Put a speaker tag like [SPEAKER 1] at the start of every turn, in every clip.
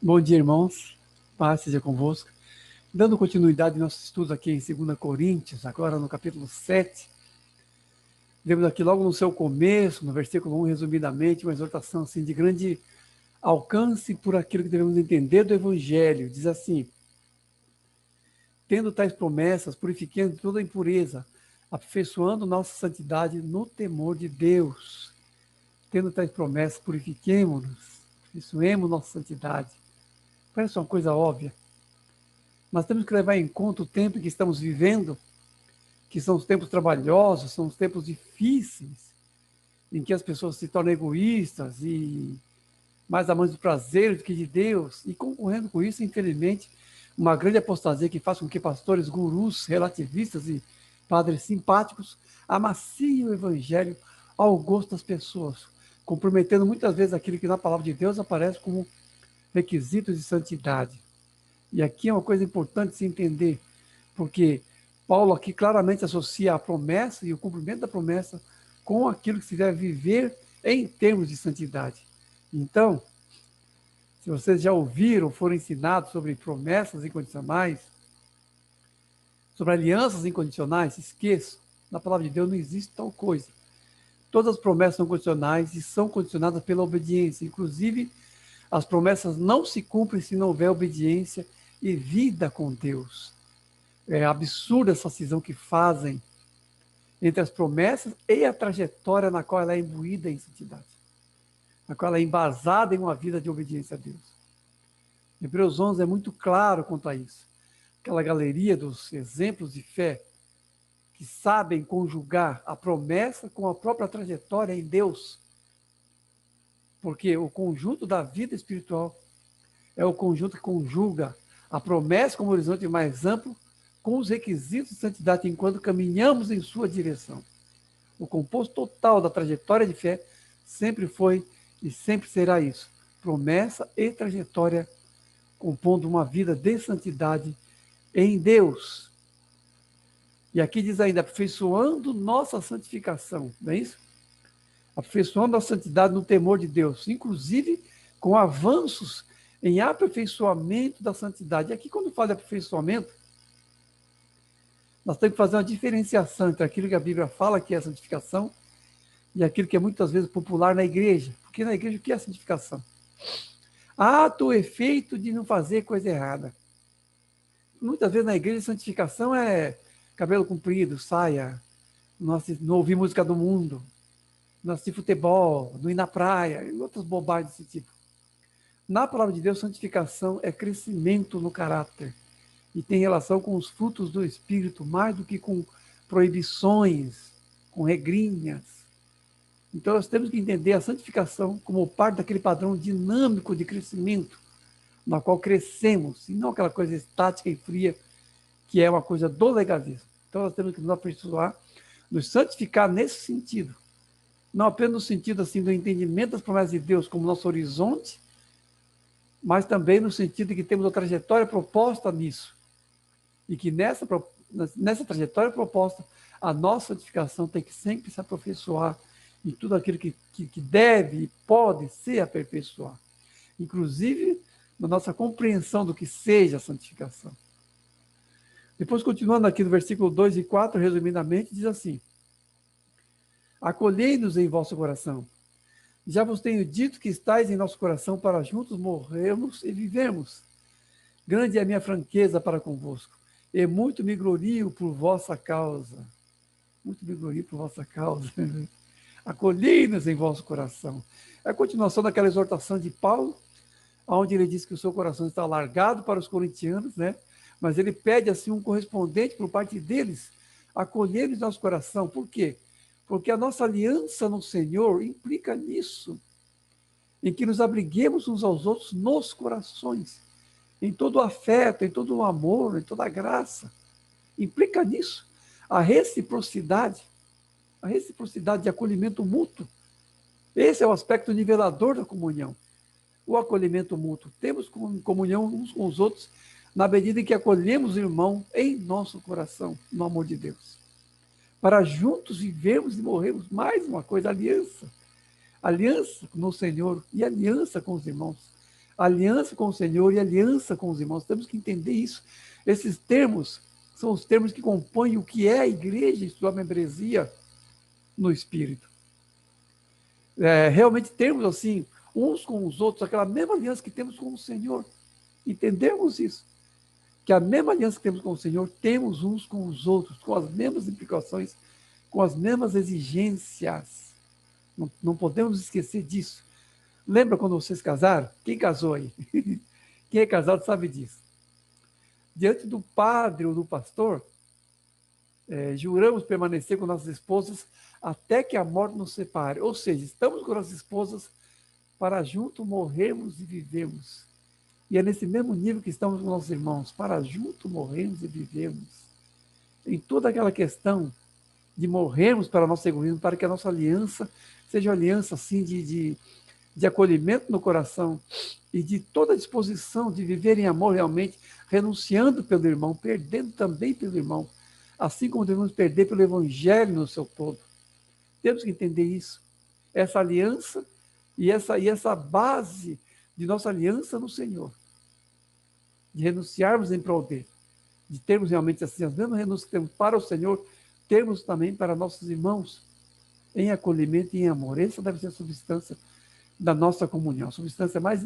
[SPEAKER 1] Bom dia, irmãos. Paz seja convosco. Dando continuidade aos nossos estudos aqui em 2 Coríntios, agora no capítulo 7. Vemos aqui logo no seu começo, no versículo 1, resumidamente, uma exortação assim, de grande alcance por aquilo que devemos entender do Evangelho. Diz assim: tendo tais promessas, purificando toda impureza, aperfeiçoando nossa santidade no temor de Deus. Tendo tais promessas, purifiquemo-nos, aperfeiçoemos nossa santidade. Parece uma coisa óbvia, mas temos que levar em conta o tempo que estamos vivendo, que são os tempos trabalhosos, são os tempos difíceis, em que as pessoas se tornam egoístas e mais amantes do prazer do que de Deus, e concorrendo com isso, infelizmente, uma grande apostasia que faz com que pastores, gurus, relativistas e padres simpáticos amaciem o evangelho ao gosto das pessoas, comprometendo muitas vezes aquilo que na palavra de Deus aparece como requisitos de santidade. E aqui é uma coisa importante se entender, porque Paulo aqui claramente associa a promessa e o cumprimento da promessa com aquilo que se deve viver em termos de santidade. Então, se vocês já ouviram, foram ensinados sobre promessas incondicionais, sobre alianças incondicionais, esqueçam. Na palavra de Deus não existe tal coisa. Todas as promessas são condicionais e são condicionadas pela obediência. Inclusive, as promessas não se cumprem se não houver obediência e vida com Deus. É absurda essa cisão que fazem entre as promessas e a trajetória na qual ela é imbuída em santidade, na qual ela é embasada em uma vida de obediência a Deus. Hebreus 11 é muito claro quanto a isso. Aquela galeria dos exemplos de fé que sabem conjugar a promessa com a própria trajetória em Deus. Porque o conjunto da vida espiritual é o conjunto que conjuga a promessa como horizonte mais amplo com os requisitos de santidade enquanto caminhamos em sua direção. O composto total da trajetória de fé sempre foi e sempre será isso: promessa e trajetória compondo uma vida de santidade em Deus. E aqui diz ainda, aperfeiçoando nossa santificação, não é isso? Aperfeiçoando a santidade no temor de Deus, inclusive com avanços em aperfeiçoamento da santidade. E aqui, quando fala de aperfeiçoamento, nós temos que fazer uma diferenciação entre aquilo que a Bíblia fala que é santificação e aquilo que é muitas vezes popular na igreja. Porque na igreja o que é santificação? Ato ou efeito de não fazer coisa errada. Muitas vezes na igreja santificação é cabelo comprido, saia, não ouvir música do mundo, não assistir futebol, não ir na praia, e outras bobagens desse tipo. Na palavra de Deus, santificação é crescimento no caráter e tem relação com os frutos do Espírito, mais do que com proibições, com regrinhas. Então, nós temos que entender a santificação como parte daquele padrão dinâmico de crescimento, na qual crescemos, e não aquela coisa estática e fria, que é uma coisa do legalismo. Então, nós temos que nos aperfeiçoar, nos santificar nesse sentido. Não apenas no sentido assim, do entendimento das promessas de Deus como nosso horizonte, mas também no sentido de que temos uma trajetória proposta nisso. E que nessa trajetória proposta, a nossa santificação tem que sempre se aperfeiçoar em tudo aquilo que deve e pode se aperfeiçoar. Inclusive, na nossa compreensão do que seja a santificação. Depois, continuando aqui no versículo 2 e 4, resumidamente, diz assim: acolhei-nos em vosso coração. Já vos tenho dito que estáis em nosso coração para juntos morrermos e vivermos. Grande é a minha franqueza para convosco, e muito me glorio por vossa causa. Muito me glorio por vossa causa. Acolhei-nos em vosso coração. É a continuação daquela exortação de Paulo, onde ele diz que o seu coração está alargado para os corintianos, né? Mas ele pede assim um correspondente por parte deles, acolher-nos nosso coração. Por quê? Porque a nossa aliança no Senhor implica nisso, em que nos abriguemos uns aos outros nos corações, em todo o afeto, em todo o amor, em toda a graça. Implica nisso a reciprocidade de acolhimento mútuo. Esse é o aspecto nivelador da comunhão, o acolhimento mútuo. Temos comunhão uns com os outros na medida em que acolhemos o irmão em nosso coração, no amor de Deus. Para juntos vivermos e morrermos. Mais uma coisa, aliança. Aliança no Senhor e aliança com os irmãos. Aliança com o Senhor e aliança com os irmãos. Temos que entender isso. Esses termos são os termos que compõem o que é a igreja e sua membresia no Espírito. Realmente termos assim, uns com os outros, aquela mesma aliança que temos com o Senhor. Entendemos isso. Que a mesma aliança que temos com o Senhor, temos uns com os outros, com as mesmas implicações, com as mesmas exigências. Não podemos esquecer disso. Lembra quando vocês casaram? Quem casou aí? Quem é casado sabe disso. Diante do padre ou do pastor, juramos permanecer com nossas esposas até que a morte nos separe. Ou seja, estamos com nossas esposas para junto morrermos e vivermos. E é nesse mesmo nível que estamos com nossos irmãos, para junto morrermos e vivermos. Em toda aquela questão de morrermos para o nosso egoísmo, para que a nossa aliança seja uma aliança assim de acolhimento no coração e de toda a disposição de viver em amor realmente, renunciando pelo irmão, perdendo também pelo irmão, assim como devemos perder pelo evangelho no seu todo. Temos que entender isso. Essa aliança e essa base de nossa aliança no Senhor, de renunciarmos em prol dele, de termos realmente assim, as mesmas renúncias que temos para o Senhor, termos também para nossos irmãos, em acolhimento e em amor. Essa deve ser a substância da nossa comunhão, a substância mais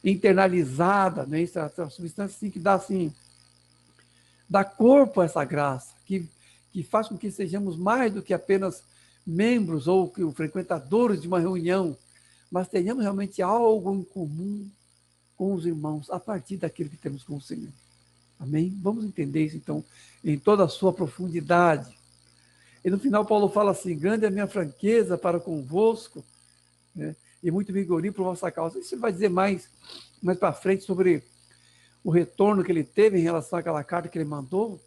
[SPEAKER 1] internalizada, né? Essa substância assim, que dá corpo a essa graça, que faz com que sejamos mais do que apenas membros ou frequentadores de uma reunião, mas tenhamos realmente algo em comum com os irmãos, a partir daquilo que temos com o Senhor. Amém? Vamos entender isso, então, em toda a sua profundidade. E no final, Paulo fala assim: grande é a minha franqueza para convosco, né? E muito vigorio por vossa causa. Isso ele vai dizer mais para frente sobre o retorno que ele teve em relação àquela carta que ele mandou,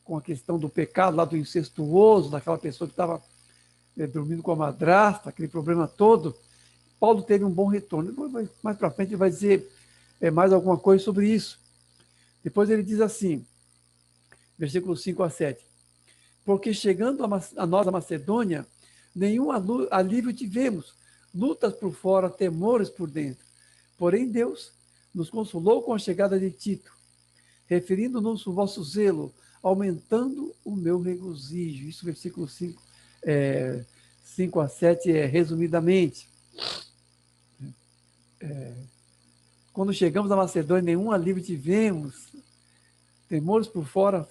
[SPEAKER 1] com a questão do pecado lá do incestuoso, daquela pessoa que estava dormindo com a madrasta, aquele problema todo. Paulo teve um bom retorno. Depois, mais para frente, ele vai dizer mais alguma coisa sobre isso. Depois ele diz assim, versículos 5 a 7. Porque chegando a nós, a Macedônia, nenhum alívio tivemos, lutas por fora, temores por dentro. Porém, Deus nos consolou com a chegada de Tito, referindo-nos o vosso zelo, aumentando o meu regozijo. Isso, versículo 5 a 7, resumidamente. Quando chegamos a Macedônia, nenhum alívio tivemos, temores por fora,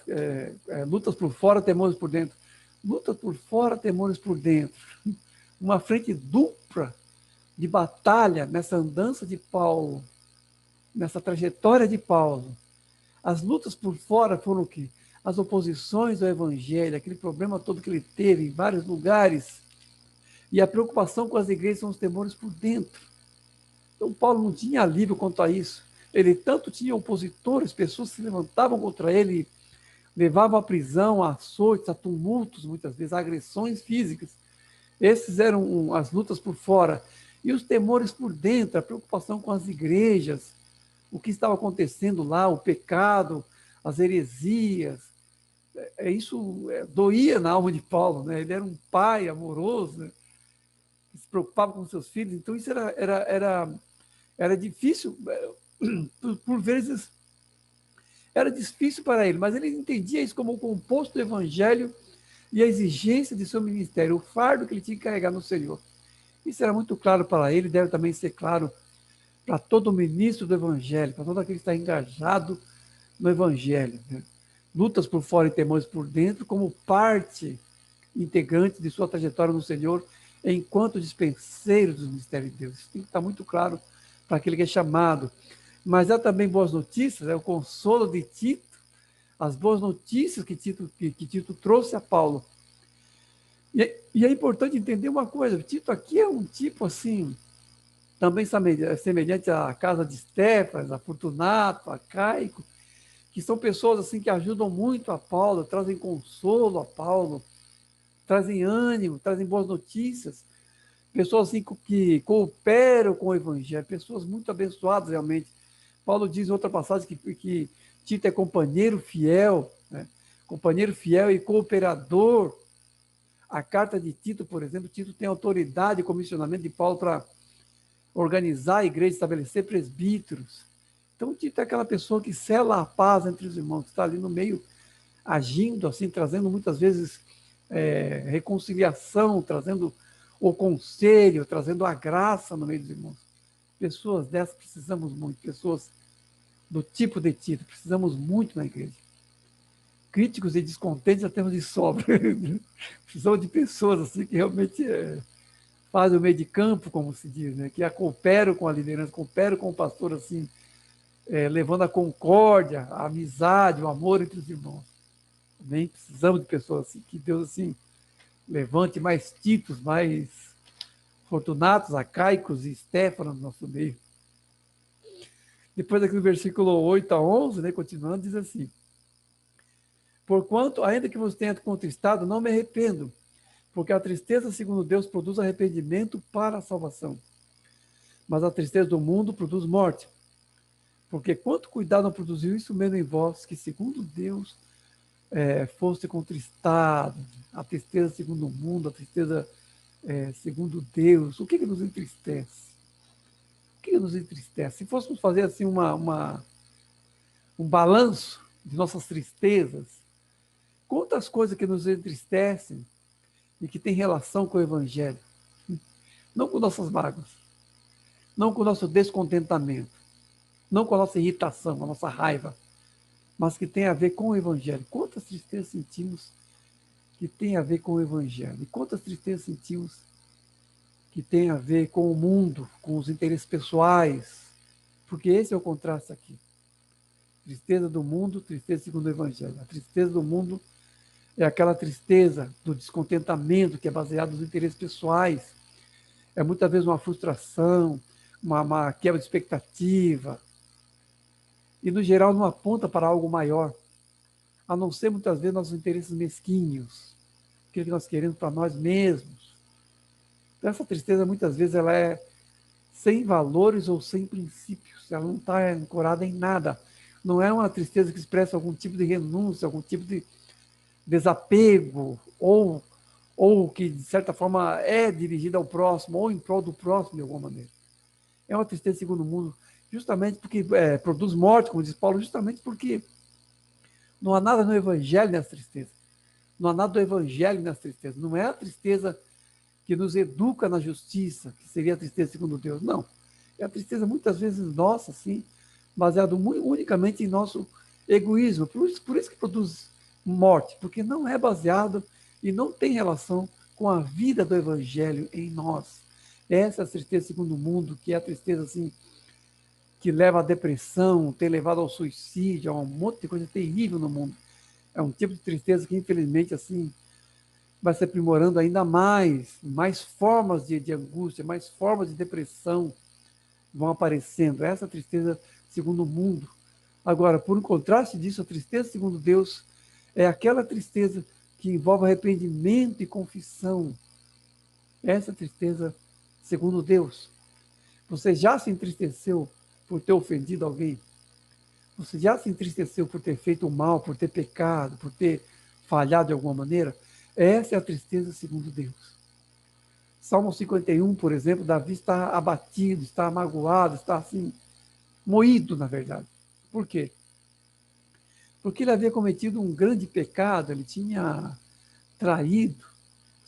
[SPEAKER 1] lutas por fora, temores por dentro. Lutas por fora, temores por dentro. Uma frente dupla de batalha nessa andança de Paulo, nessa trajetória de Paulo. As lutas por fora foram o quê? As oposições ao evangelho, aquele problema todo que ele teve em vários lugares. E a preocupação com as igrejas são os temores por dentro. Então, Paulo não tinha alívio quanto a isso. Ele tanto tinha opositores, pessoas que se levantavam contra ele, levavam à prisão, a açoites, a tumultos, muitas vezes, a agressões físicas. Esses eram as lutas por fora. E os temores por dentro, a preocupação com as igrejas, o que estava acontecendo lá, o pecado, as heresias. Isso doía na alma de Paulo, né? Ele era um pai amoroso, né? Que se preocupava com seus filhos. Então, isso era difícil, por vezes, era difícil para ele, mas ele entendia isso como o composto do evangelho e a exigência de seu ministério, o fardo que ele tinha que carregar no Senhor. Isso era muito claro para ele, deve também ser claro para todo ministro do evangelho, para todo aquele que está engajado no evangelho, né? Lutas por fora e temores por dentro, como parte integrante de sua trajetória no Senhor, enquanto dispenseiro dos mistérios de Deus. Isso tem que estar muito claro para aquele que é chamado. Mas há também boas notícias, o consolo de Tito, as boas notícias que Tito trouxe a Paulo. E é importante entender uma coisa: Tito aqui é um tipo assim, também semelhante à casa de Estéfanas, a Fortunato, a Caico, que são pessoas assim que ajudam muito a Paulo, trazem consolo a Paulo, trazem ânimo, trazem boas notícias, pessoas assim que cooperam com o evangelho, pessoas muito abençoadas realmente. Paulo diz em outra passagem que Tito é companheiro fiel, né? Companheiro fiel e cooperador. A carta de Tito, por exemplo, Tito tem autoridade e comissionamento de Paulo organizar a igreja, estabelecer presbíteros. Então, Tito é aquela pessoa que sela a paz entre os irmãos, que está ali no meio, agindo assim, trazendo muitas vezes reconciliação, trazendo o conselho, trazendo a graça no meio dos irmãos. Pessoas dessas precisamos muito, pessoas do tipo de Tito, precisamos muito na igreja. Críticos e descontentes já temos de sobra. Precisamos de pessoas assim que realmente fazem o meio de campo, como se diz, né? Que cooperam com a liderança, cooperam com o pastor, assim, levando a concórdia, a amizade, o amor entre os irmãos. Também precisamos de pessoas assim, que Deus assim, levante mais Titos, mais Fortunatos, Acaicos e Estéfanos no nosso meio. Depois aqui no versículo 8 a 11, né, continuando, diz assim: porquanto, ainda que vos tenha contristado, não me arrependo, porque a tristeza, segundo Deus, produz arrependimento para a salvação. Mas a tristeza do mundo produz morte. Porque quanto cuidado não produziu isso mesmo em vós, que segundo Deus foste contristado. A tristeza segundo o mundo, a tristeza segundo Deus. O que nos entristece? O que nos entristece? Se fôssemos fazer assim um balanço de nossas tristezas, quantas coisas que nos entristecem e que têm relação com o Evangelho? Não com nossas mágoas, não com o nosso descontentamento, não com a nossa irritação, a nossa raiva, mas que tem a ver com o Evangelho. Quantas tristezas sentimos que tem a ver com o Evangelho? E quantas tristezas sentimos que tem a ver com o mundo, com os interesses pessoais? Porque esse é o contraste aqui. Tristeza do mundo, tristeza segundo o Evangelho. A tristeza do mundo é aquela tristeza do descontentamento que é baseado nos interesses pessoais. É muitas vezes uma frustração, uma quebra de expectativa. E, no geral, não aponta para algo maior, a não ser, muitas vezes, nossos interesses mesquinhos, aquilo que nós queremos para nós mesmos. Então, essa tristeza, muitas vezes, ela é sem valores ou sem princípios. Ela não está ancorada em nada. Não é uma tristeza que expressa algum tipo de renúncia, algum tipo de desapego, ou que, de certa forma, é dirigida ao próximo, ou em prol do próximo, de alguma maneira. É uma tristeza segundo o mundo, justamente porque produz morte, como diz Paulo, justamente porque não há nada no Evangelho nessa tristeza. Não há nada do Evangelho nessa tristeza. Não é a tristeza que nos educa na justiça, que seria a tristeza segundo Deus. Não. É a tristeza, muitas vezes, nossa, assim, baseada unicamente em nosso egoísmo. Por isso que produz morte, porque não é baseado e não tem relação com a vida do Evangelho em nós. Essa é a tristeza segundo o mundo, que é a tristeza, assim, que leva à depressão, tem levado ao suicídio, a um monte de coisa terrível no mundo. É um tipo de tristeza que, infelizmente, assim, vai se aprimorando ainda mais formas de angústia, mais formas de depressão vão aparecendo. Essa tristeza segundo o mundo. Agora, por um contraste disso, a tristeza segundo Deus é aquela tristeza que envolve arrependimento e confissão. Essa tristeza segundo Deus. Você já se entristeceu por ter ofendido alguém? Você já se entristeceu por ter feito o mal, por ter pecado, por ter falhado de alguma maneira? Essa é a tristeza segundo Deus. Salmo 51, por exemplo, Davi está abatido, está magoado, está assim, moído, na verdade. Por quê? Porque ele havia cometido um grande pecado, ele tinha traído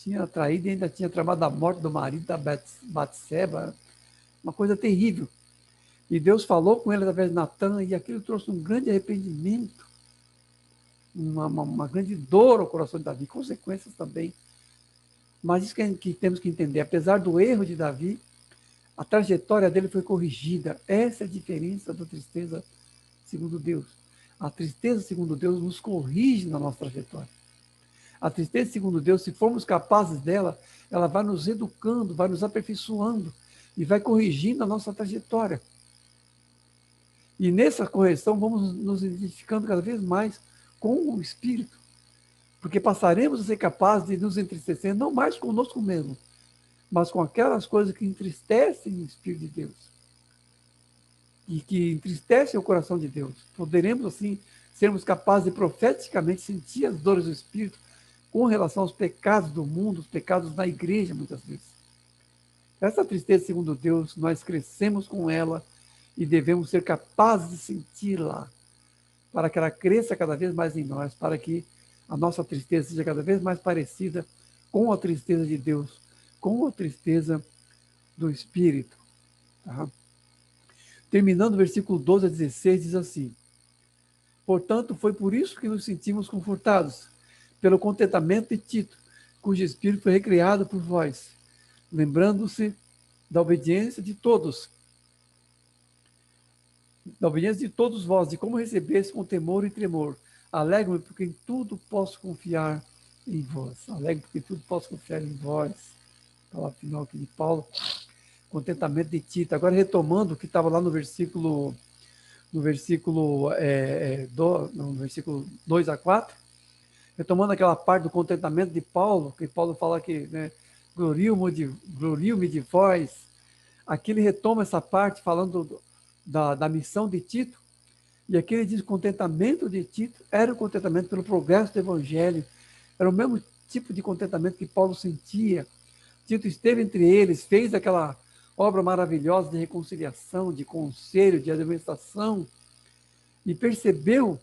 [SPEAKER 1] e ainda tinha tramado a morte do marido da Batseba, uma coisa terrível. E Deus falou com ele através de Natan, e aquilo trouxe um grande arrependimento, uma grande dor ao coração de Davi, consequências também. Mas isso que temos que entender, apesar do erro de Davi, a trajetória dele foi corrigida. Essa é a diferença da tristeza segundo Deus. A tristeza segundo Deus nos corrige na nossa trajetória. A tristeza segundo Deus, se formos capazes dela, ela vai nos educando, vai nos aperfeiçoando e vai corrigindo a nossa trajetória. E nessa correção vamos nos identificando cada vez mais com o Espírito, porque passaremos a ser capazes de nos entristecer, não mais conosco mesmo, mas com aquelas coisas que entristecem o Espírito de Deus e que entristecem o coração de Deus. Poderemos, assim, sermos capazes de profeticamente sentir as dores do Espírito com relação aos pecados do mundo, os pecados da igreja, muitas vezes. Essa tristeza, segundo Deus, nós crescemos com ela e devemos ser capazes de senti-la, para que ela cresça cada vez mais em nós, para que a nossa tristeza seja cada vez mais parecida com a tristeza de Deus, com a tristeza do Espírito. Tá? Terminando o versículo 12 a 16, diz assim: portanto, foi por isso que nos sentimos confortados, pelo contentamento de Tito, cujo espírito foi recriado por vós, lembrando-se da obediência de todos vós, de como recebeste com temor e tremor. Alegro-me porque em tudo posso confiar em vós. Alegro-me porque em tudo posso confiar em vós. Palavra final aqui de Paulo. Contentamento de Tito. Agora retomando o que estava lá no versículo 2 a 4, retomando aquela parte do contentamento de Paulo, que Paulo fala que, né, glorio-me de vós. Aqui ele retoma essa parte falando da missão de Tito, e aqui ele diz que o contentamento de Tito era o contentamento pelo progresso do evangelho, era o mesmo tipo de contentamento que Paulo sentia. Tito esteve entre eles, fez aquela obra maravilhosa de reconciliação, de conselho, de administração, e percebeu,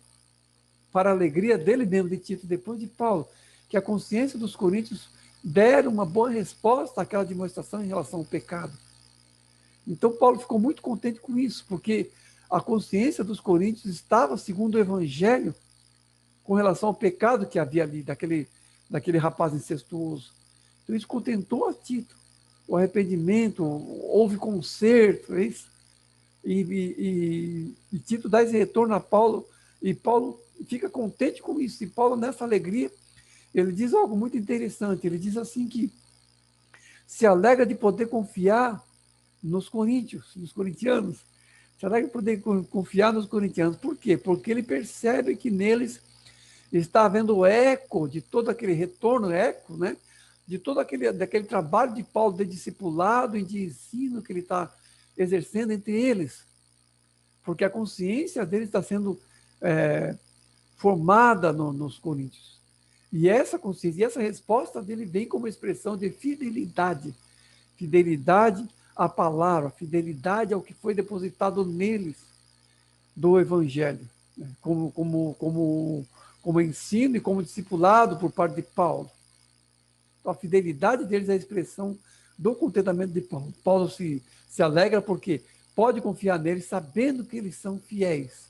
[SPEAKER 1] para a alegria dele mesmo, de Tito, depois de Paulo, que a consciência dos coríntios deram uma boa resposta àquela demonstração em relação ao pecado. Então Paulo ficou muito contente com isso, porque a consciência dos coríntios estava segundo o evangelho com relação ao pecado que havia ali, daquele rapaz incestuoso. Então isso contentou a Tito. O arrependimento, houve conserto, é isso? E Tito dá esse retorno a Paulo, e Paulo fica contente com isso. E Paulo, nessa alegria, ele diz algo muito interessante. Ele diz assim que se alegra de poder confiar nos corintianos. Se alegra de poder confiar nos corintianos. Por quê? Porque ele percebe que neles está havendo eco de todo aquele retorno, né? De todo daquele trabalho de Paulo de discipulado e de ensino que ele está exercendo entre eles. Porque a consciência deles está sendo formada nos coríntios. E essa consciência, e essa resposta dele vem como expressão de fidelidade. Fidelidade à palavra, fidelidade ao que foi depositado neles do Evangelho, né? como ensino e como discipulado por parte de Paulo. Então, a fidelidade deles é a expressão do contentamento de Paulo. Paulo se alegra porque pode confiar neles, sabendo que eles são fiéis,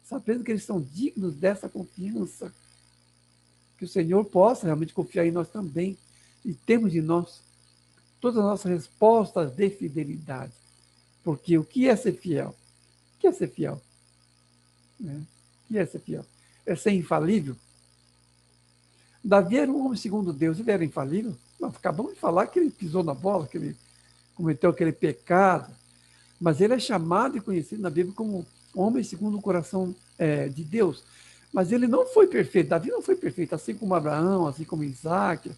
[SPEAKER 1] sabendo que eles são dignos dessa confiança. Que o Senhor possa realmente confiar em nós também, e temos de nós todas as nossas respostas de fidelidade. Porque o que é ser fiel? O que é ser fiel? Né? O que é ser fiel? É ser infalível? Davi era um homem segundo Deus, ele era infalível? Nós acabamos de falar que ele pisou na bola, que ele cometeu aquele pecado, mas ele é chamado e conhecido na Bíblia como homem segundo o coração de Deus. Mas ele não foi perfeito, Davi não foi perfeito, assim como Abraão, assim como Isaac.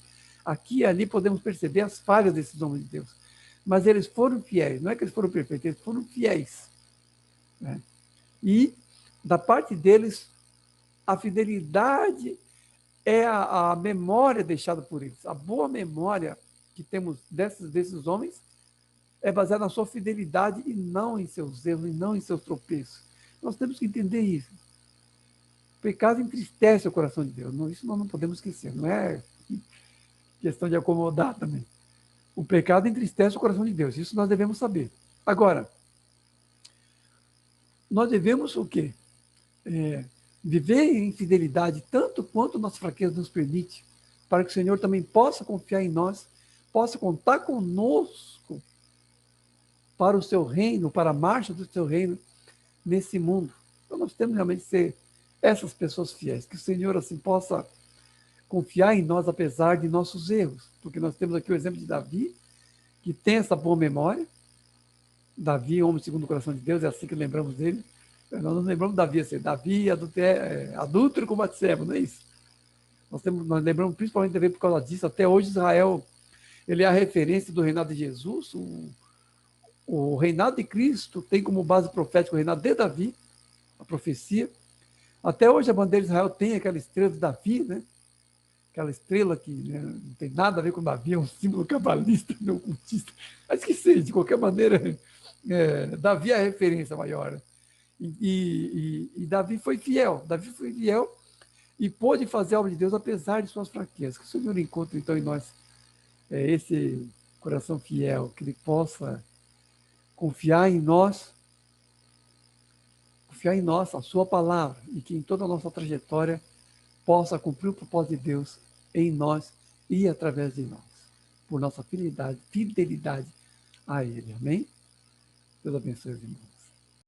[SPEAKER 1] Aqui e ali podemos perceber as falhas desses homens de Deus. Mas eles foram fiéis, não é que eles foram perfeitos, eles foram fiéis. Né? E, da parte deles, a fidelidade é a memória deixada por eles. A boa memória que temos desses homens é baseada na sua fidelidade e não em seus erros, e não em seus tropeços. Nós temos que entender isso. O pecado entristece o coração de Deus. Isso nós não podemos esquecer. Não é questão de acomodar também. O pecado entristece o coração de Deus. Isso nós devemos saber. Agora, nós devemos o quê? Viver em fidelidade tanto quanto nossa fraqueza nos permite, para que o Senhor também possa confiar em nós, possa contar conosco para o seu reino, para a marcha do seu reino nesse mundo. Então nós temos realmente que ser essas pessoas fiéis, que o Senhor assim possa confiar em nós apesar de nossos erros, porque nós temos aqui o exemplo de Davi, que tem essa boa memória. Davi, homem segundo o coração de Deus, é assim que lembramos dele. Nós não lembramos Davi assim, Davi adúltero com Batseba, não é isso? Nós lembramos principalmente de Davi por causa disso. Até hoje Israel, ele é a referência do reinado de Jesus. O reinado de Cristo tem como base profética o reinado de Davi, a profecia. Até hoje a bandeira de Israel tem aquela estrela de Davi, né? aquela estrela que, né, não tem nada a ver com Davi, é um símbolo cabalista, não cultista. Mas que seja, de qualquer maneira, Davi é a referência maior. E Davi foi fiel. Davi foi fiel e pôde fazer a obra de Deus apesar de suas fraquezas. Que o Senhor encontre, então, em nós esse coração fiel, que Ele possa confiar em nós, a Sua palavra, e que em toda a nossa trajetória possa cumprir o propósito de Deus em nós e através de nós, por nossa fidelidade a Ele. Amém? Deus abençoe os irmãos.